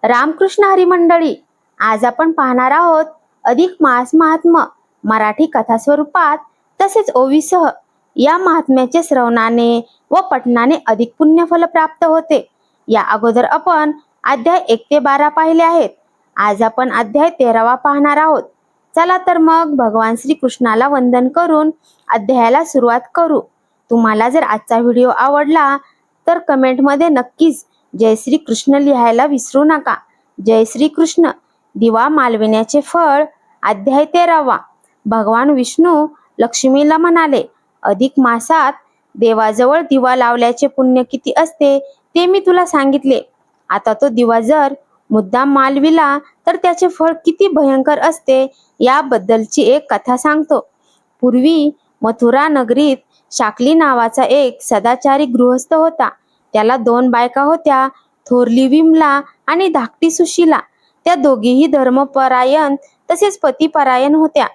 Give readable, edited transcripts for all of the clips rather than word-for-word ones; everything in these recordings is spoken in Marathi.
रामकृष्ण हरी मंडळी, आज आपण पाहणार आहोत अधिक मास महात्म्य मराठी कथा स्वरूपात तसेच ओवीसह। या महात्म्याचे श्रवणाने व पठणाने अधिक पुण्यफल प्राप्त होते। या अगोदर आपण अध्याय 1 ते 12 पाहिले आहेत। आज आपण अध्याय 13वा पाहणार आहोत। चला तर मग भगवान श्री कृष्णाला वंदन करून अध्यायाला सुरुवात करू। तुम्हाला जर आजचा व्हिडिओ आवडला तर कमेंटमध्ये नक्कीच जय श्री कृष्ण लिहायला विसरू नका। जय श्री कृष्ण। दिवा मालविण्याचे फळ। अध्याय 13वा। भगवान विष्णू लक्ष्मीला म्हणाले, अधिक मासात देवाजवळ दिवा लावल्याचे पुण्य किती असते ते मी तुला सांगितले। आता तो दिवा जर मुद्दाम मालविला तर त्याचे फळ किती भयंकर असते याबद्दलची एक कथा सांगतो। पूर्वी मथुरा नगरीत शाकली नावाचा एक सदाचारी गृहस्थ होता। त्याला 2 बायका होत्या, थोरली विमला आणि धाकटी सुशीला। त्या दोघीही धर्मपरायण तसेच पतिपरायण होत्या।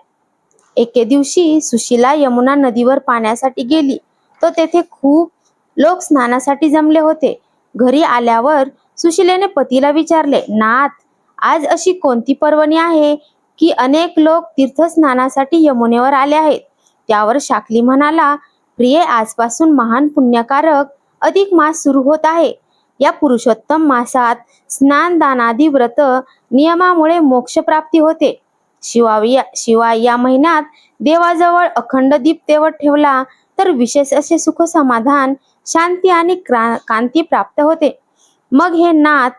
एके दिवशी सुशीला यमुना नदीवर पाण्यासाठी गेली, तो तेथे खूप लोक स्नानासाठी जमले होते। घरी आल्यावर सुशीलेने पतीला विचारले, नाथ, आज अशी कोणती पर्वणी आहे की अनेक लोक तीर्थस्नानासाठी यमुनेवर आले आहेत? त्यावर शाकली म्हणाला, प्रिये, आजपासून महान पुण्यकारक अधिक मास सुरू होत आहे। या पुरुषोत्तम मासात स्नान दानादी व्रत नियमामुळे मोक्ष प्राप्ती होते। शिवाय या महिन्यात देवाजवळ अखंड दीप तेवत ठेवला तर विशेष असे सुख समाधान, शांती आणि कांती प्राप्त होते। मग हे नाथ,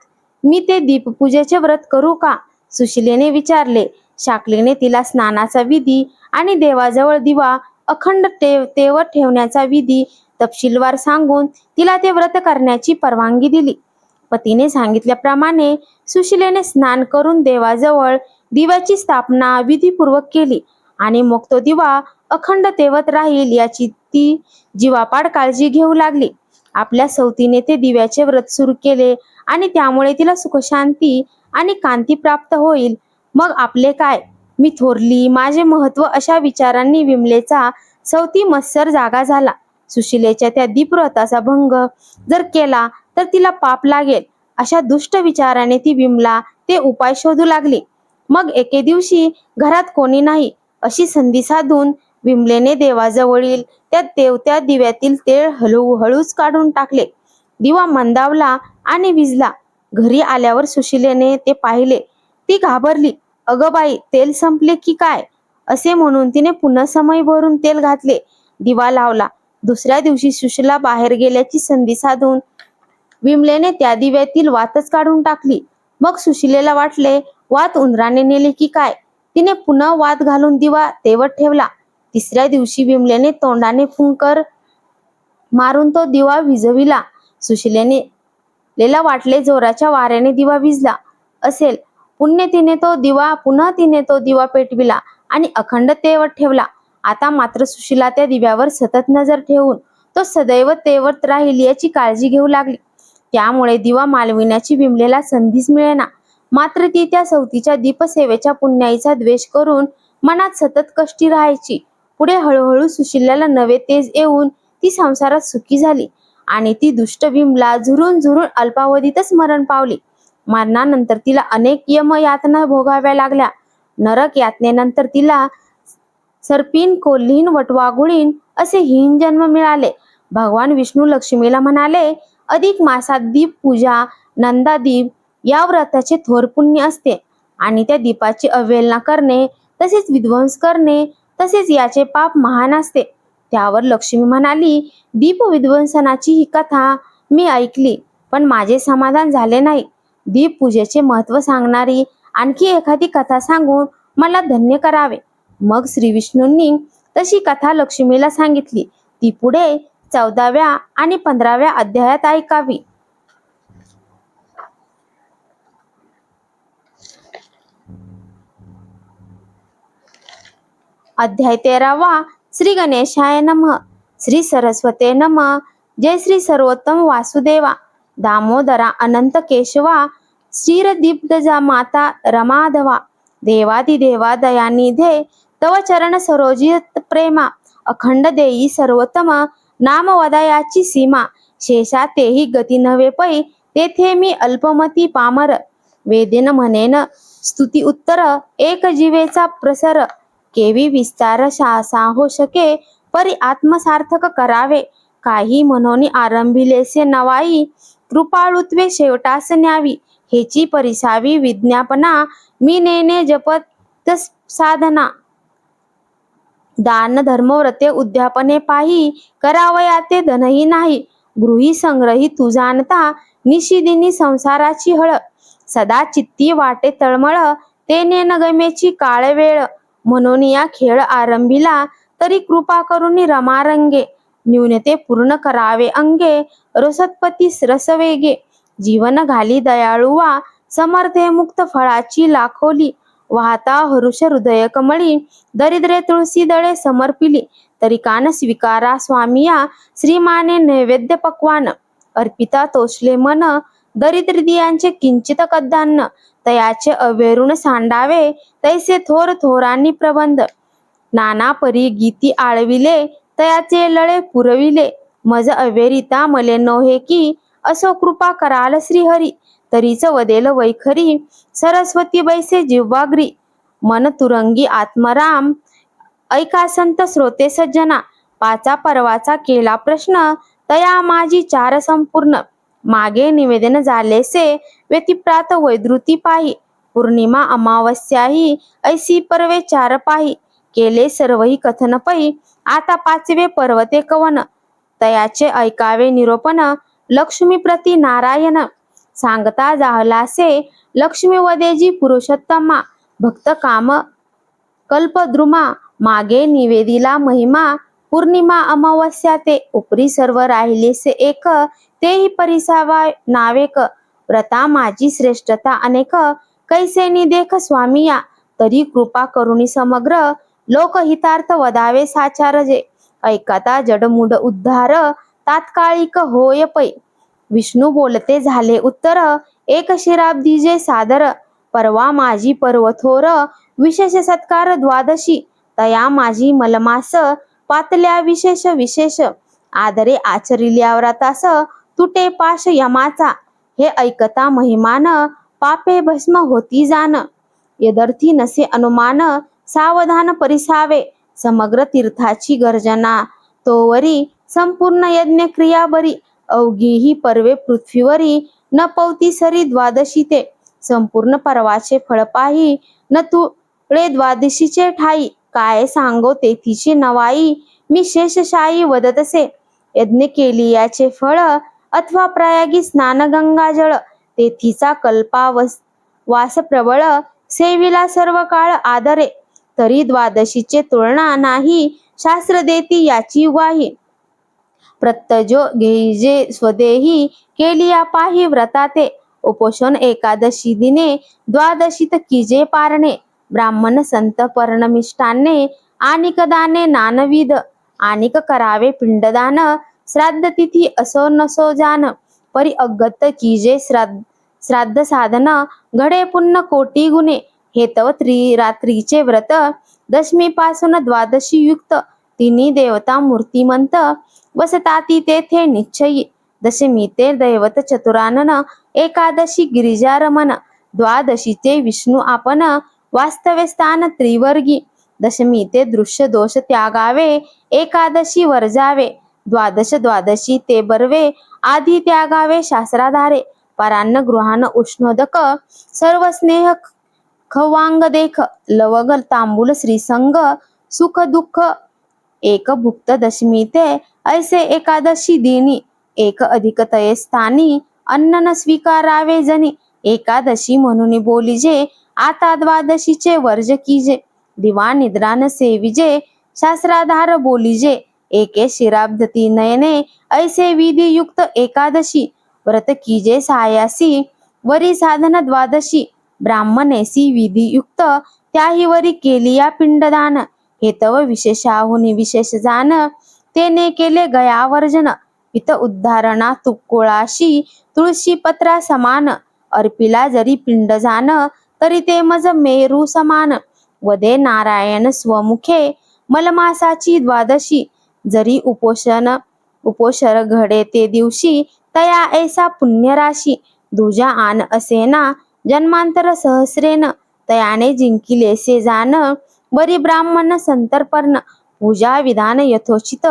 मी ते दीपपूजेचे व्रत करू का? सुशीलेने विचारले। शाकलीने तिला स्नानाचा विधी आणि देवाजवळ दिवा अखंड तेवत ठेवण्याचा विधी तपशीलवार सांगून तिला ते व्रत करण्याची परवानगी दिली। पतीने सांगितल्याप्रमाणे सुशीलेने स्नान करून देवाजवळ दिव्याची स्थापना विधीपूर्वक केली आणि मग तो दिवा अखंड तेवत राहील याची ती जीवापाड काळजी घेऊ लागली। आपल्या सवतीने ते दिव्याचे व्रत सुरू केले आणि त्यामुळे तिला सुखशांती आणि कांती प्राप्त होईल। मग आपले काय, मी थोरली, माझे महत्व अशा विचारांनी विमलेचा सवती मत्सर जागा झाला। सुशीलेच्या त्या दीपव्रताचा भंग जर केला तर तिला पाप लागेल, अशा दुष्ट विचाराने ती विमला ते उपाय शोधू लागली। मग एके दिवशी घरात कोणी नाही अशी संधी साधून विमलेने देवाजवळील त्या तेवत्या दिव्यातील तेल हळूच काढून टाकले। दिवा मंदावला आणि विझला। घरी आल्यावर सुशीलेने ते पाहिले। ती घाबरली। अगं बाई, तेल संपले की काय असे म्हणून तिने पुन्हा समय भरून तेल घातले, दिवा लावला। दुसऱ्या दिवशी सुशीला बाहेर गेल्याची संधी साधून विमलेने त्या दिव्यातील वातच काढून टाकली। मग सुशीलेला वाटले, वात उंदराने नेली की काय। तिने पुन्हा वात घालून दिवा तेवत ठेवला। तिसऱ्या दिवशी विमलेने तोंडाने फुंकर मारून तो दिवा विझविला। सुशीलेला वाटले, जोराच्या वाऱ्याने दिवा विझला असेल। पुन्हा तिने तो दिवा पेटविला आणि अखंड तेवत ठेवला। आता मात्र सुशीला त्या दिव्यावर सतत नजर ठेवून तो सदैव तेवत राहील याची काळजी घेऊ लागली। त्यामुळे दिवा मालविण्याची विमलेला संधीच मिळेना। मात्र ती त्या सवतीच्या दीपसेवेच्या पुण्याईचा द्वेष करून मनात सतत कष्टी राहायची। पुढे हळूहळू सुशीलाला नवे तेज येऊन ती संसारात सुखी झाली आणि ती दुष्ट विमला झुरून अल्पावधीतच मरण पावली। मरणानंतर तिला अनेक यम यातना भोगाव्या लागल्या। नरक यातनेनंतर तिला सर्पिन, कोल्हीन, वटवाघुळीन असे हीन जन्म मिळाले। भगवान विष्णू लक्ष्मीला म्हणाले, अधिक मासात दीप पूजा, नंदादीप या व्रताचे थोर पुण्य असते आणि त्या दीपाची अवहेलना करणे तसेच विध्वंस करणे तसेच याचे पाप महान असते। त्यावर लक्ष्मी म्हणाली, दीप विध्वंसनाची ही कथा मी ऐकली, पण माझे समाधान झाले नाही। दीप पूजेचे महत्त्व सांगणारी आणखी एखादी कथा सांगून मला धन्य करावे। मग श्री विष्णूंनी तशी कथा लक्ष्मीला सांगितली। ती पुढे 14व्या आणि 15व्या अध्यायात ऐकावी। अध्याय 13वा। श्री गणेशाय नमः। श्री सरस्वते नमः। जय श्री सर्वोत्तम वासुदेवा, दामोदरा अनंत केशवा, क्षीरदीप्तजा माता रमाधवा, देवादिदेवा दयानिधे, तव चरण सरोजित प्रेमा, अखंड देई सर्वोत्तम, नाम वदयाची सीमा, शेषा तेही गती नव्हे पै, तेथे मी अल्पमती पामर। वेदेन म्हणेन स्तुती उत्तर एक जीवेचा प्रसर केवी विस्तार साहो शके परी आत्मसार्थक करावे काही म्हणून आरंभिलेसे नवाई कृपाळुत्वे शेवटास न्यावी हेची परिसावी विज्ञापना मी नेने जपत साधना दान धर्म व्रते उद्यापने पाही करावयाते धनही नाही गृही संग्रही तू जाणता निशिदिनी संसाराची हळ सदा चित्ती वाटे तळमळ ते नेन गमेची काळ वेळ म्हणून या खेळ आरंभिला तरी कृपा करून रमारंगे न्यूनते पूर्ण करावे अंगे रसत्पती रसवेगे जीवन घाली दयाळुवा समर्थे मुक्त फळाची लाखोली वाहता हरुष हृदय कमळी दरिद्रे तुळसी दळे समर्पिली तरी कान स्वीकारा स्वामिया श्रीमाने नैवेद्य पक्वान अर्पिता तोषले मन दरिद्र दियांचे किंचित कद्दान्न तयाचे अवेरुण सांडावे तैसे थोर थोरांनी प्रबंध नाना परी गीती आळविले तयाचे लळे पुरविले मज अवेरिता मले नोहे की असो कृपा कराल श्रीहरी तरीच वदेल वैखरी सरस्वती बैसे जिव्वाग्री मन तुरंगी आत्मराम ऐका संत श्रोते सज्जना पाचा पर्वाचा केला प्रश्न तया माझी चार संपूर्ण मागे निवेदन झालेसे व्यतिप्रात वैद्रुती पाही पौर्णिमा अमावस्याही ऐसी पर्वे चार पाही केले सर्वही कथन पै आता पाचवे पर्वते कवन तयाचे ऐकावे निरोपण लक्ष्मी प्रती नारायण सांगता जाहलासे लक्ष्मी वदेजी पुरुषोत्तमा भक्त काम कल्पद्रुमा मागे निवेदिला महिमा पौर्णिमा अमावस्या ते उपरी सर्व राहिलेसे एक तेही परिसावा नावेक व्रता माझी श्रेष्ठता अनेक कैसे निदेख स्वामिया तरी कृपा करुणी समग्र लोकहितार्थ वदावे साचार जे ऐकता जडमूड उद्धार तात्कालिक होय पै विष्णू बोलते झाले उत्तर एक शिराब्दी जे सादर परवा माझी पर्वथोर विशेष सत्कार द्वादशी तया माझी मलमास पातल्या विशेष विशेष आदरे आचरिल्या व्रतास तुटे पाश यमाचा हे ऐकता महिमान पापे भस्म होती जाण यदर्थी नसे अनुमान सावधान परिसावे समग्र तीर्थाची गर्जना तोवरी संपूर्ण यज्ञ क्रिया बरी अवघी ही पर्वे पृथ्वीवरी न पवती सरी द्वादशी ते संपूर्ण पर्वाचे फळ पाही न तुळे द्वादशीचे ठाई काय सांगो तेथीची नवाई मी शेषशाही वदतसे यज्ञ केली याचे फळ अथवा प्रयागी स्नान गंगा जळ तेथीचा वास प्रबळ सेविला सर्व काळ आदरे तरी द्वादशीचे तुलना नाही शास्त्र देती याची ग्वाही प्रत्यजो घेईजे स्वदेही केलिया पाही व्रताते उपोषण एकादशी दिने द्वादशीत कीजे पारणे ब्राह्मण संत पर्णमिष्टाने आनिक दाने नानविध आनिक करावे पिंडदान श्राद्ध तिथी असो नसो जान परी अगत कीजे श्राद्ध साधन घडे पुण्य कोटी गुणे हेतव त्रिरात्रीचे व्रत दशमी पासून द्वादशी युक्त तिन्ही देवता मूर्तिमंत वसताती तेथे निश्चयी दशमी ते दैवत चतुरानन एकादशी गिरिजा रमण द्वादशीचे विष्णू आपण वास्तव्य स्थान त्रिवर्गी दशमी ते दृश्य दोष त्यागावे एकादशी वर्जावे द्वादशी ते बर्वे आधी त्यागावे शास्त्राधारे परान्न गृहान उष्णोदक सर्व स्नेह खवांग देख लवग तांबूल श्रीसंग सुख दुःख एक भुक्त दशमी ते ऐसे एकादशी दिनी एक अधिक तये स्थानी अन्न न स्वीकारावे जनी एकादशी म्हणून बोलिजे आता द्वादशीचे वर्ज कीजे दिवा निद्रा न सेविजे शास्त्राधार बोलिजे एके शिराब्धती नयने ऐसे विधियुक्त एकादशी व्रत कीजे सायासी वरी साधन द्वादशी ब्राह्मणेसी विधियुक्त त्याही वरी केलिया पिंडदान हेतव विशेषाहुनी विशेष जान तेने केले गयावर्जन पित उद्धारणा तुकुळाशी तुळशी पत्रा समान अर्पिला जरी पिंड जान तरी ते मज मेरू समान वदे नारायण स्वमुखे मलमासाची द्वादशी जरी उपोषर घडे ते दिवशी तया ऐसा पुण्यराशी दुजा आन असेना जन्मांतर सहस्रेन तयाने जिंकिलेसे जान, वरी ब्राह्मण संतर्पण पूजा विधान यथोचित,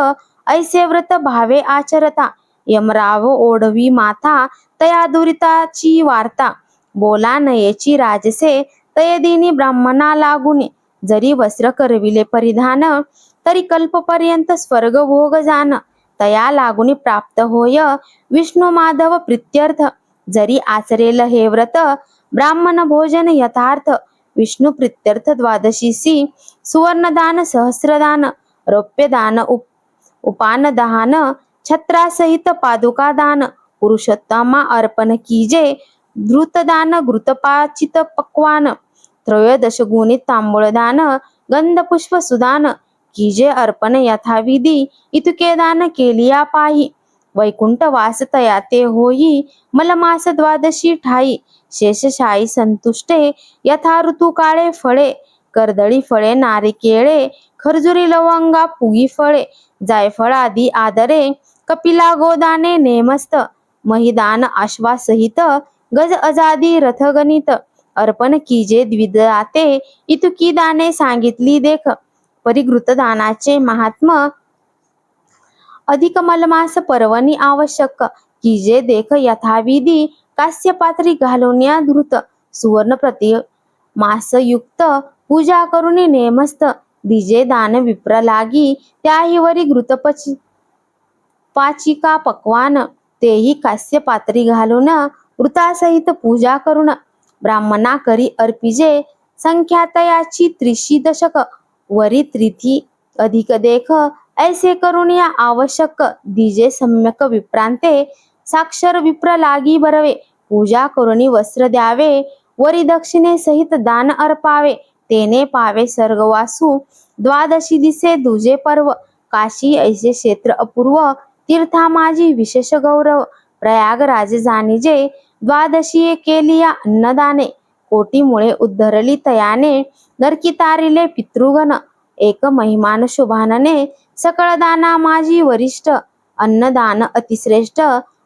ऐसे व्रत भावे आचरता, यमराव ओढवी माथा, तया दुरिताची वार्ता, बोला नयेची राजसे, तयदिनी ब्राह्मणा लागुनी, जरी वस्त्र करविले परिधान, तरी कल्पपर्यंत स्वर्ग भोग जान, तया लागुनी प्राप्त होय विष्णू माधव प्रित्यर्थ, जरी आचरेल हे व्रत ब्राह्मण भोजन यथार्थ, विष्णू प्रित्यर्थ द्वादशीसी, सुवर्णदान सहस्रदान, रौप्यदान उपानदान, छत्रासहित पादुका दान, पुरुषोत्तमा अर्पण कीजे, धृतदान घृतपाचित पक्वान, त्रयोदश गुणित तांबूळदान, गंधपुष्प सुदान, कीजे अर्पण यथाविधी, इतके दान केलिया पाही, वैकुंठ वास तया ते होई, मलमास द्वादशी ठाई, शेषशाही संतुष्टे, यथा ऋतू काळे फळे, कर्दळी फळे नारिकेळे, खर्जुरी लवंगा पुगी फळे, जायफळ आदी आदरे, कपिला गोदाने नेमस्त, महिदान आश्वासहित, गज अजादी रथगणित, अर्पण कीजे द्विदाते, इतकी दाने सांगितली देख, परिघृत दानाचे महात्म, अधिक मलमास पर्वणी आवश्यक, कीजे देख यथाविधी, कास्य पात्री घालून या धृत, सुवर्ण प्रति मासयुक्त, पूजा करुणी नेमस्त, दिजे दान विप्र लागी, त्याही वरी घृतपची पाचिका पक्वान, तेही कास्य पात्री घालून, वृतासहित पूजा करून, ब्राह्मणा करी अर्पिजे, संख्यातयाची त्रिशी दशक, वरी त्रिथी अधिक देख, ऐसे करून या आवश्यक, दिजे सम्यक विप्रांते, साक्षर विप्र लागी बरवे, पूजा करुणी वस्त्र द्यावे, वरी दक्षिणे सहित दान अर्पावे, तेने पावे स्वर्गवासू, द्वादशी दिसे दुजे पर्व, काशी ऐसे क्षेत्र अपूर्व, तीर्था माझी विशेष गौरव, प्रयागराज जाणिजे, द्वादशी केलिया अन्नदाने, कोटीमुळे उद्धरली तयाने, नरकी तारिले पितृगण, एक महिमान शुभानने, सकळ दाना माझी वरिष्ठ, अन्नदान अतिश्रेष्ठ,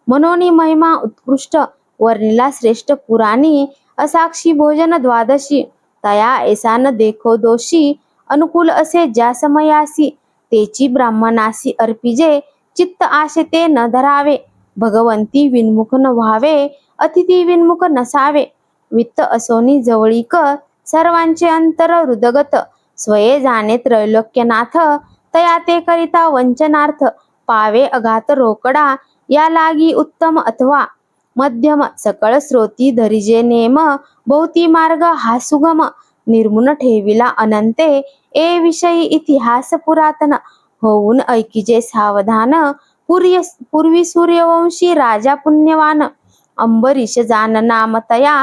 मनोनी महिमा उत्कृष्ट, वर्णिला श्रेष्ठ पुराणी, असाक्षी भोजन द्वादशी, तया ऐसा न देखो दोषी, अनुकूल असे ज्या समयासी, तेची ब्राह्मणासी अर्पिजे, चित्त आशे ते न धरावे, भगवंती विन्मुख न व्हावे, अतिथी विन्मुख नसावे, वित्त असोनी जवळीक, सर्वांचे अंतर हृदगत, स्वये जाणे त्रैलोक्यनाथ, तया ते करिता वंचनार्थ, पावे अघात रोकडा, या लागी उत्तम अथवा मध्यम, सकळ स्रोती धरिजे नेम, भोवती मार्ग हा सुगम, निर्मुन ठेविला अनंते, ए विषयी इतिहास पुरातन, होऊन ऐकिजे सावधान, पूर्वी सूर्यवंशी राजा पुण्यवान, अंबरीश जान नाम तया,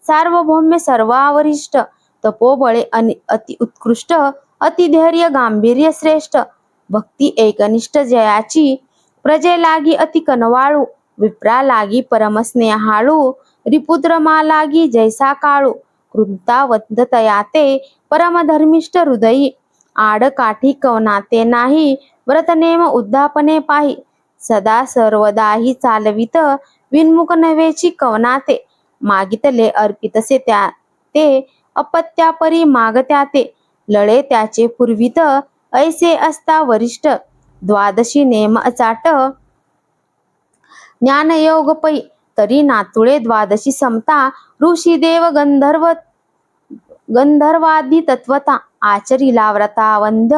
सार्वभौम्य सर्वावरिष्ठ, तपोबळे अति उत्कृष्ट, अतिधैर्य गांभीर्य श्रेष्ठ, भक्ती एकनिष्ठ जयाची, प्रजे लागी अति कनवाळू, विप्रा लागी परम स्नेहाळू, रिपुद्रमा लागी जैसा काळू, कृतावंत तयाते परम धर्मिष्ठ हृदयी, आड काठी कवनाते नाही, व्रत नेम उद्धापने पाही, सदा सर्वदाही चालवित, विन्मुख नव्हेची कवनाते, मागितले अर्पितसे त्या ते, अपत्यापरी मागत्या ते, लळे त्याचे पूर्वित, ऐसे असता वरिष्ठ, द्वादशी नेम अचाट, ज्ञानयोग पै, तरी नातुळे द्वादशी समता, ऋषी देव गंधर्वादी तत्वता, आचरिला व्रतावंध,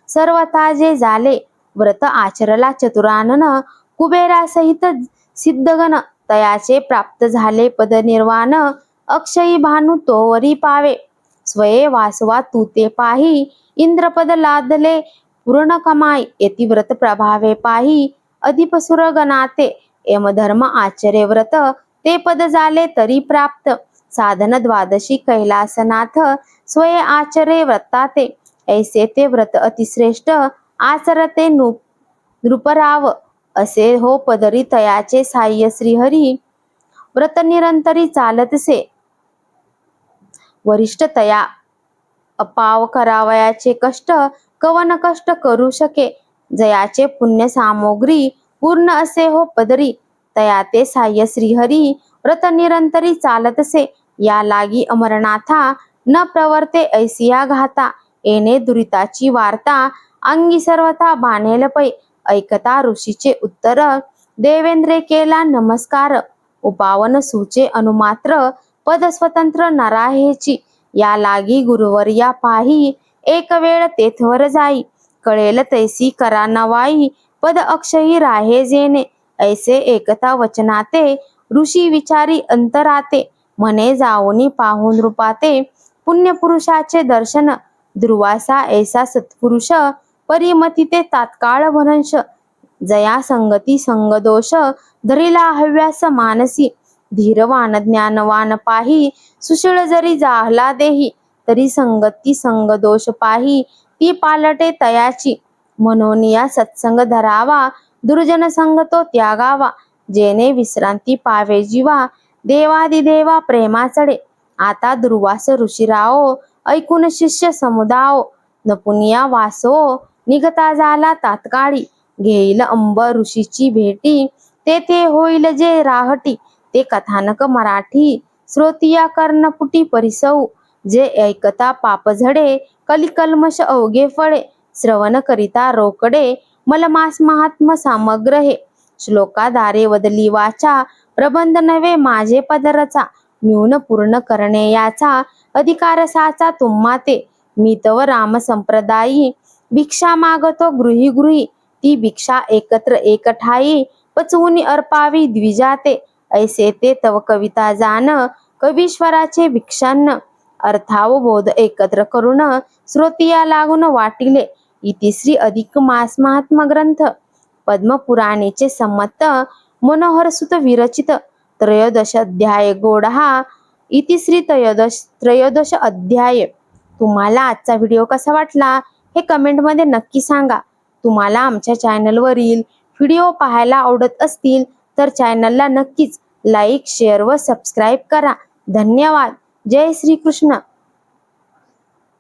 सर्वथा जे झाले, व्रत आचरला चतुरानन, कुबेरासहित सिद्धगण, तयाचे प्राप्त झाले पद निर्वाण, अक्षयी भानू तोवरी पावे, स्वये वासवा तू ते पाही, इंद्रपद लादले पूर्ण कमाई, येती व्रत प्रभावे पाही, अधिपसुर गणाते, यमधर्म आचरे व्रत, ते पद झाले तरी प्राप्त, साधन द्वादशी कैलासनाथ, स्वये आचरे व्रताते, ऐसे ते व्रत अतिश्रेष्ठ, आचरते नृपराव, असे हो पदरी तयाचे साह्य श्रीहरी, व्रत निरंतरी चालतसे, वरिष्ठ तया अपाव करावयाचे कष्ट, कवन कष्ट करू शके, जयाचे पुण्य सामग्री, पूर्ण असे हो पदरी, तया ते साह्य श्रीहरी, व्रत निरंतरी चालतसे, या लागी अमरनाथा न प्रवर्ते ऐसिया घाता येणे दुरिताची वार्ता अंगी सर्वथा बाणेल पै ऐकता ऋषीचे उत्तर देवेंद्रे केला नमस्कार उपावन सूचे अनुमात्र पद स्वतंत्र नराहेची या लागी गुरुवर्या पाही एक वेळ तेथवर जाई कळेल तैसी करा नवाई पद अक्षयी राहे जेणे ऐसे एकता वचनाते ऋषी विचारी अंतराते म्हणे जाऊनी पाहून रूपाते पुण्यपुरुषाचे दर्शन दुर्वासा ऐसा सत्पुरुष परिमतीते तात्काळ भरंश जया संगती संगदोष धरिला हव्यास मानसी धीरवान ज्ञानवान पाही सुशीळ जरी जाहला देही तरी संगती संगदोष पाही ती पालटे तयाची म्हणून या सत्संग धरावा दुर्जन संग तो त्यागावा जेणे विश्रांती पावे जीवा देवादिदेवा प्रेमा चढे आता दुर्वास ऋषीराओ ऐकून शिष्य समुदाओ नपुनिया वासो निघता झाला तात्काळी घेईल अंब ऋषीची भेटी तेथे होईल जे राहटी ते कथानक मराठी श्रोतिया कर्णपुटी परिसऊ जे ऐकता पाप झडे कलिकल्मश अवघे फळे श्रवण करिता रोकडे मलमास महात्म सामग्र हे श्लोकादारे वदली वाचा प्रबंध नव्हे माझे पदरचा न्यून पूर्ण करणे याचा अधिकार साचा तुम्हा ते मी तव राम संप्रदायी भिक्षा मागतो गृही गृही ती भिक्षा एकत्र एक ठाई पचवून अर्पावी द्विजाते ऐसे ते तव कविता जान कवीश्वराचे भिक्षान्न अर्थावबोध एकत्र करून श्रोतिया लागून वाटिले इतिश्री अधिक मास महात्मा ग्रंथ पद्मपुराणेचे संमत मनोहरसुत विरचित त्रयोदश अध्याय गोडहा इतिश्री त्रयोदश अध्याय। तुम्हाला आजचा व्हिडिओ कसा वाटला हे कमेंटमध्ये नक्की सांगा। तुम्हाला आमच्या चॅनलवरील व्हिडिओ पाहायला आवडत असतील तर चॅनलला नक्कीच लाईक शेअर व सबस्क्राईब करा। धन्यवाद। जय श्री कृष्ण।